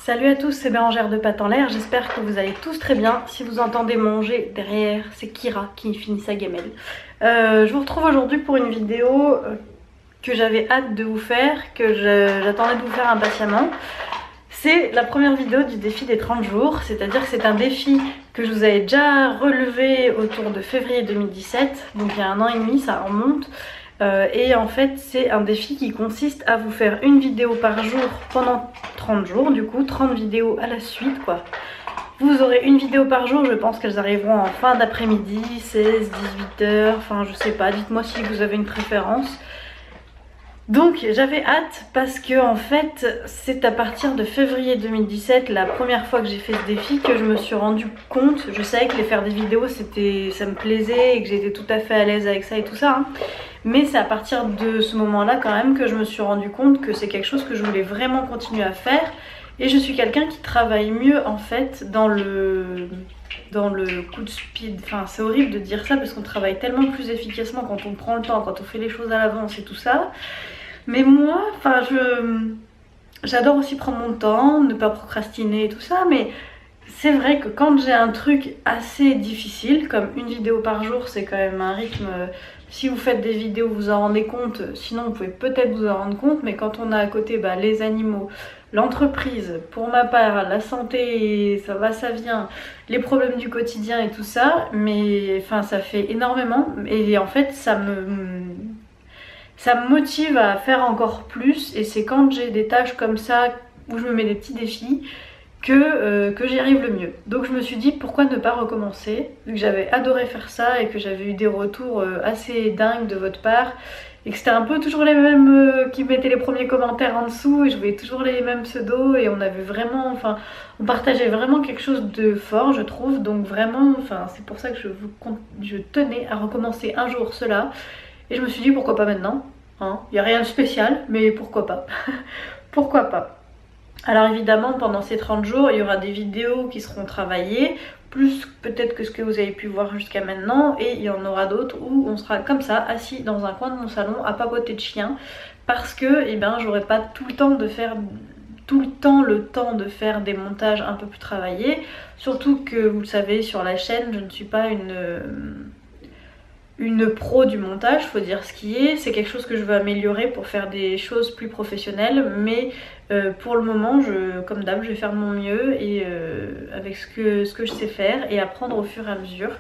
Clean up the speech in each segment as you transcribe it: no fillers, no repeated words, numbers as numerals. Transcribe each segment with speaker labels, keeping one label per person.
Speaker 1: Salut à tous, c'est Bérangère de Pattes en l'air, j'espère que vous allez tous très bien. Si vous entendez manger derrière, c'est Kira qui finit sa gamelle. Je vous retrouve aujourd'hui pour une vidéo que j'avais hâte de vous faire, que j'attendais de vous faire impatiemment. C'est la première vidéo du défi des 30 jours, c'est-à-dire que c'est un défi que je vous avais déjà relevé autour de février 2017, donc il y a 1 an et demi, ça remonte. Et en fait c'est un défi qui consiste à vous faire une vidéo par jour pendant 30 jours, du coup 30 vidéos à la suite quoi. Vous aurez une vidéo par jour, je pense qu'elles arriveront en fin d'après-midi, 16, 18 h, enfin je sais pas, dites-moi si vous avez une préférence. Donc j'avais hâte parce que en fait c'est à partir de février 2017, la première fois que j'ai fait ce défi, que je me suis rendu compte. Je savais que les faire des vidéos ça me plaisait et que j'étais tout à fait à l'aise avec ça et tout ça, hein. Mais c'est à partir de ce moment là quand même que je me suis rendu compte que c'est quelque chose que je voulais vraiment continuer à faire. Et je suis quelqu'un qui travaille mieux en fait dans le coup de speed. Enfin c'est horrible de dire ça parce qu'on travaille tellement plus efficacement quand on prend le temps, quand on fait les choses à l'avance et tout ça. Mais moi, enfin j'adore aussi prendre mon temps, ne pas procrastiner et tout ça, mais c'est vrai que quand j'ai un truc assez difficile, comme une vidéo par jour, c'est quand même un rythme. Si vous faites des vidéos, vous en rendez compte, sinon vous pouvez peut-être vous en rendre compte, mais quand on a à côté les animaux, l'entreprise, pour ma part, la santé, ça va, ça vient, les problèmes du quotidien et tout ça, mais enfin ça fait énormément, et en fait ça me motive à faire encore plus. Et c'est quand j'ai des tâches comme ça où je me mets des petits défis que j'y arrive le mieux. Donc je me suis dit pourquoi ne pas recommencer, vu que j'avais adoré faire ça et que j'avais eu des retours assez dingues de votre part et que c'était un peu toujours les mêmes qui mettaient les premiers commentaires en dessous, et je voyais toujours les mêmes pseudos, et on avait vraiment, enfin on partageait vraiment quelque chose de fort je trouve. Donc vraiment, enfin c'est pour ça que je tenais à recommencer un jour cela. Et je me suis dit pourquoi pas maintenant, hein. Il n'y a rien de spécial, mais pourquoi pas. Pourquoi pas. Alors évidemment pendant ces 30 jours il y aura des vidéos qui seront travaillées, plus peut-être que ce que vous avez pu voir jusqu'à maintenant, et il y en aura d'autres où on sera comme ça assis dans un coin de mon salon à papoter de chien, parce que j'aurai pas tout le temps de faire des montages un peu plus travaillés. Surtout que vous le savez, sur la chaîne je ne suis pas une pro du montage, faut dire ce qui est. C'est quelque chose que je veux améliorer pour faire des choses plus professionnelles, mais pour le moment, comme d'hab, je vais faire de mon mieux et avec ce que je sais faire, et apprendre au fur et à mesure.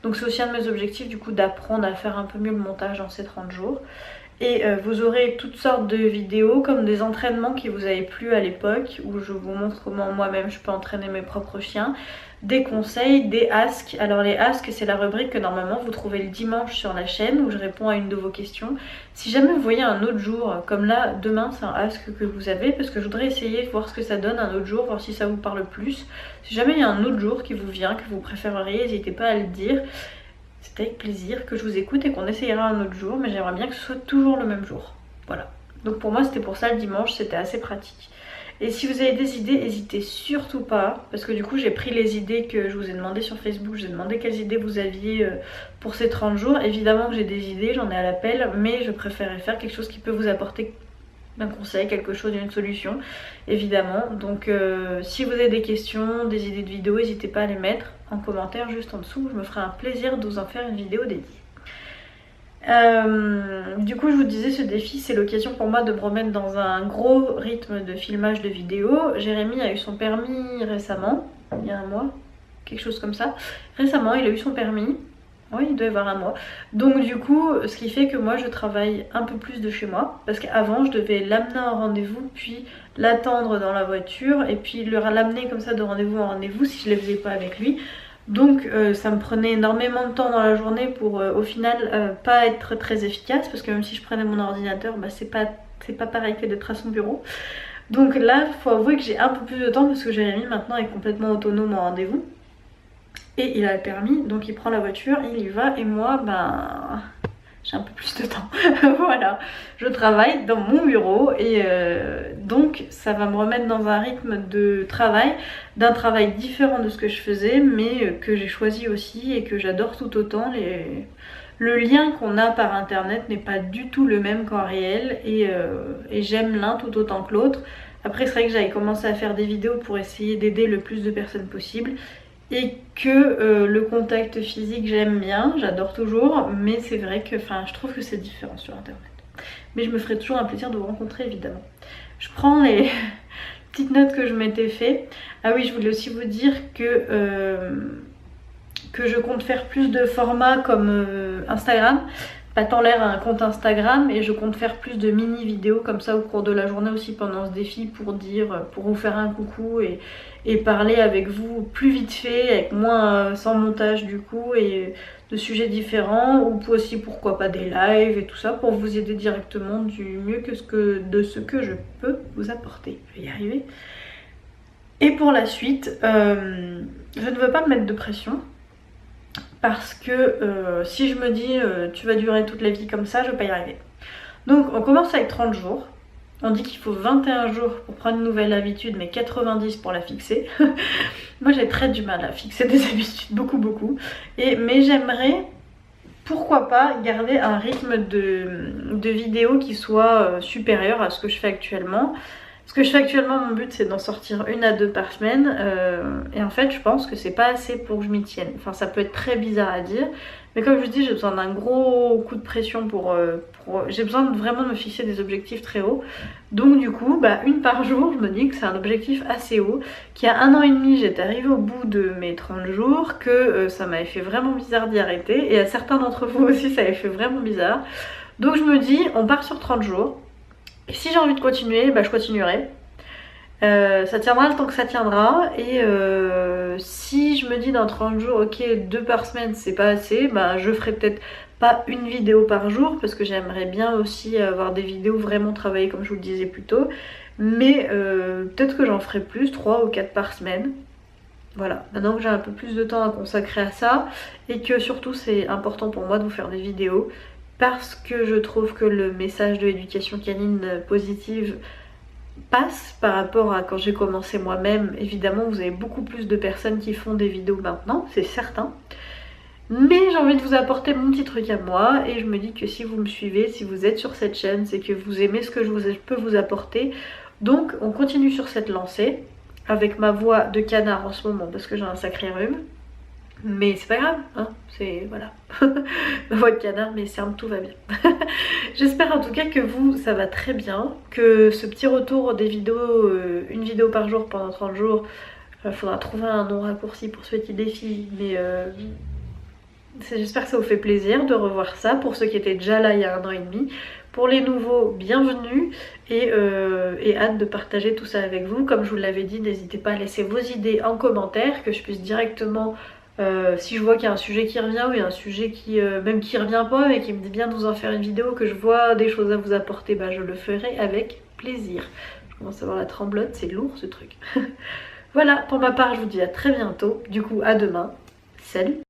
Speaker 1: Donc c'est aussi un de mes objectifs du coup, d'apprendre à faire un peu mieux le montage dans ces 30 jours. Et vous aurez toutes sortes de vidéos comme des entraînements qui vous avaient plu à l'époque, où je vous montre comment moi-même je peux entraîner mes propres chiens, des conseils, des asks. Alors les asks, c'est la rubrique que normalement vous trouvez le dimanche sur la chaîne, où je réponds à une de vos questions. Si jamais vous voyez un autre jour, comme là demain c'est un ask que vous avez, parce que je voudrais essayer de voir ce que ça donne un autre jour, voir si ça vous parle plus. Si jamais il y a un autre jour qui vous vient, que vous préféreriez, n'hésitez pas à le dire. C'est avec plaisir que je vous écoute et qu'on essayera un autre jour, mais j'aimerais bien que ce soit toujours le même jour. Voilà. Donc pour moi c'était pour ça le dimanche, c'était assez pratique. Et si vous avez des idées, n'hésitez surtout pas, parce que du coup j'ai pris les idées que je vous ai demandé sur Facebook, je vous ai demandé quelles idées vous aviez pour ces 30 jours. Évidemment que j'ai des idées, j'en ai à l'appel, mais je préférais faire quelque chose qui peut vous apporter un conseil, quelque chose, une solution, évidemment. Donc si vous avez des questions, des idées de vidéos, n'hésitez pas à les mettre en commentaire juste en dessous, je me ferai un plaisir de vous en faire une vidéo dédiée. Du coup je vous disais, ce défi c'est l'occasion pour moi de me remettre dans un gros rythme de filmage de vidéos. Jérémy a eu son permis récemment, il y a un mois, quelque chose comme ça. Récemment il a eu son permis, oui il doit y avoir un mois. Donc du coup ce qui fait que moi je travaille un peu plus de chez moi, parce qu'avant je devais l'amener en rendez-vous, puis l'attendre dans la voiture, et puis l'amener comme ça de rendez-vous en rendez-vous si je ne les faisais pas avec lui. Donc ça me prenait énormément de temps dans la journée pour au final pas être très efficace, parce que même si je prenais mon ordinateur, c'est pas pareil que d'être à son bureau. Donc là faut avouer que j'ai un peu plus de temps, parce que Jérémy maintenant est complètement autonome en rendez-vous et il a le permis, donc il prend la voiture, il y va, et moi j'ai un peu plus de temps. Voilà, je travaille dans mon bureau, et donc ça va me remettre dans un rythme de travail, d'un travail différent de ce que je faisais, mais que j'ai choisi aussi et que j'adore tout autant. Le lien qu'on a par internet n'est pas du tout le même qu'en réel, et j'aime l'un tout autant que l'autre. Après c'est vrai que j'avais commencé à faire des vidéos pour essayer d'aider le plus de personnes possible. Et que le contact physique j'aime bien, j'adore toujours, mais c'est vrai que je trouve que c'est différent sur internet. Mais je me ferai toujours un plaisir de vous rencontrer évidemment. Je prends les petites notes que je m'étais fait. Ah oui, je voulais aussi vous dire que je compte faire plus de formats comme Instagram. Pas tant l'air à un compte Instagram, et je compte faire plus de mini vidéos comme ça au cours de la journée aussi pendant ce défi pour vous faire un coucou et parler avec vous plus vite fait, avec moins sans montage du coup, et de sujets différents, ou aussi pourquoi pas des lives et tout ça pour vous aider directement du mieux de ce que je peux vous apporter. Je vais y arriver. Et pour la suite, je ne veux pas me mettre de pression. Parce que si je me dis tu vas durer toute la vie comme ça, je vais pas y arriver. Donc on commence avec 30 jours. On dit qu'il faut 21 jours pour prendre une nouvelle habitude, mais 90 pour la fixer. Moi j'ai très du mal à fixer des habitudes, beaucoup. Mais j'aimerais, pourquoi pas, garder un rythme de vidéo qui soit supérieur à ce que je fais actuellement. Ce que je fais actuellement, mon but c'est d'en sortir 1 à 2 par semaine, et en fait je pense que c'est pas assez pour que je m'y tienne. Enfin ça peut être très bizarre à dire, mais comme je dis j'ai besoin d'un gros coup de pression j'ai besoin vraiment de me fixer des objectifs très hauts. Donc du coup 1 par jour, je me dis que c'est un objectif assez haut, qu'il y a 1 an et demi j'étais arrivée au bout de mes 30 jours, que ça m'avait fait vraiment bizarre d'y arrêter, et à certains d'entre vous aussi ça avait fait vraiment bizarre. Donc je me dis on part sur 30 jours. Et si j'ai envie de continuer, je continuerai. Ça tiendra le temps que ça tiendra. Et si je me dis dans 30 jours, ok, 2 par semaine c'est pas assez, je ferai peut-être pas une vidéo par jour, parce que j'aimerais bien aussi avoir des vidéos vraiment travaillées comme je vous le disais plus tôt. Mais peut-être que j'en ferai plus, 3 ou 4 par semaine. Voilà, maintenant que j'ai un peu plus de temps à consacrer à ça, et que surtout c'est important pour moi de vous faire des vidéos, parce que je trouve que le message de l'éducation canine positive passe par rapport à quand j'ai commencé moi-même. Évidemment vous avez beaucoup plus de personnes qui font des vidéos maintenant, c'est certain, mais j'ai envie de vous apporter mon petit truc à moi, et je me dis que si vous me suivez, si vous êtes sur cette chaîne, c'est que vous aimez ce que je peux vous apporter. Donc on continue sur cette lancée avec ma voix de canard en ce moment parce que j'ai un sacré rhume. Mais c'est pas grave, hein, c'est voilà. Ma voix de canard, mais certes tout va bien. J'espère en tout cas que vous, ça va très bien, que ce petit retour des vidéos, une vidéo par jour pendant 30 jours, faudra trouver un nom raccourci pour ce petit défi, mais j'espère que ça vous fait plaisir de revoir ça, pour ceux qui étaient déjà là il y a 1 an et demi. Pour les nouveaux, bienvenue, et hâte de partager tout ça avec vous. Comme je vous l'avais dit, n'hésitez pas à laisser vos idées en commentaire, que je puisse directement... si je vois qu'il y a un sujet qui revient, ou il y a un sujet qui même qui revient pas mais qui me dit bien de vous en faire une vidéo, que je vois des choses à vous apporter, je le ferai avec plaisir. Je commence à avoir la tremblote, c'est lourd ce truc. Voilà, pour ma part je vous dis à très bientôt, du coup à demain, salut.